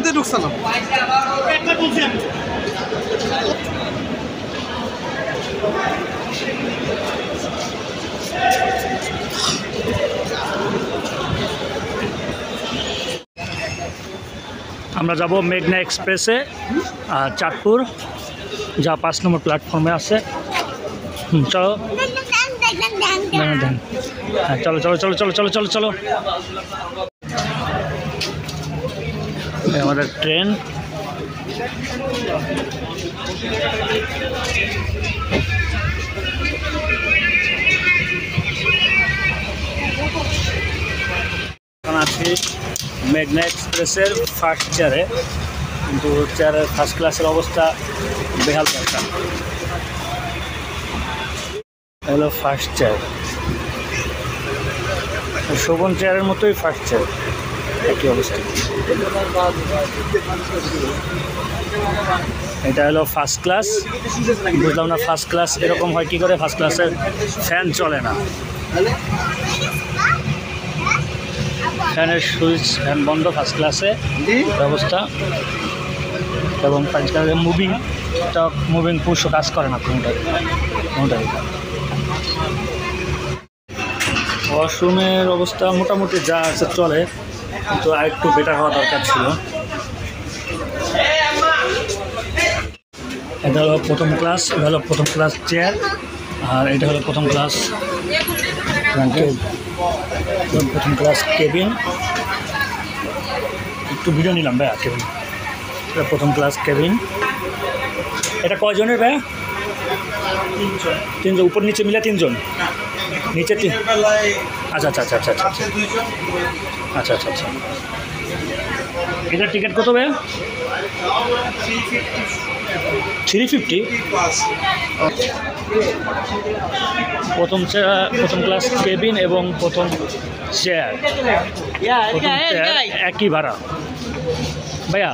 শুরুতে ঢুকছিলাম। আমরা যাব মেঘনা এক্সপ্রেসে চাঁদপুর, যা 5 নম্বর প্ল্যাটফর্মে আছে। চলো হ্যাঁ, চলো চলো চলো চলো চলো চলো চলো। আমাদের ট্রেন। এখন আছি মেঘনা এক্সপ্রেসের ফার্স্ট চেয়ারে, কিন্তু চেয়ারের ফার্স্ট ক্লাসের অবস্থা বেহাল দরকা। হলো ফার্স্ট চেয়ার, শোভন চেয়ারের মতোই ফার্স্ট চেয়ার, একই অবস্থা। এটা হলো ফার্স্ট ক্লাস। বুঝলাম না ফার্স্ট ক্লাস এরকম হয় কী করে, ফার্স্ট ক্লাসের ফ্যান চলে না, ফ্যানের সুইচ ফ্যান বন্ধ ফার্স্ট ক্লাসে ব্যবস্থা, এবং ফার্স্ট ক্লাসে মুভিং পুশও কাজ করে না কোনোটাই। ওয়াশরুমের অবস্থা মোটামুটি যা আছে চলে, কিন্তু আর একটু বেটার হওয়া দরকার ছিল। এটা হলো প্রথম ক্লাস, এটা হলো প্রথম ক্লাস চেয়ার, আর এটা হলো প্রথম ক্লাস কেবিন। একটু ভিডিও নিলাম ভাইয়া কেবিন, এটা প্রথম ক্লাস কেবিন। এটা কয়জনের ভাইয়া? 3 জন, উপর নিচে মিলে 3 জন, নিচে 3। আচ্ছা আচ্ছা আচ্ছা আচ্ছা আচ্ছা আচ্ছা আচ্ছা আচ্ছা। এটার টিকিট কত ভাইয়া? 350। প্রথম ক্লাস কেবিন এবং প্রথম চেয়ার একই ভাড়া ভাইয়া।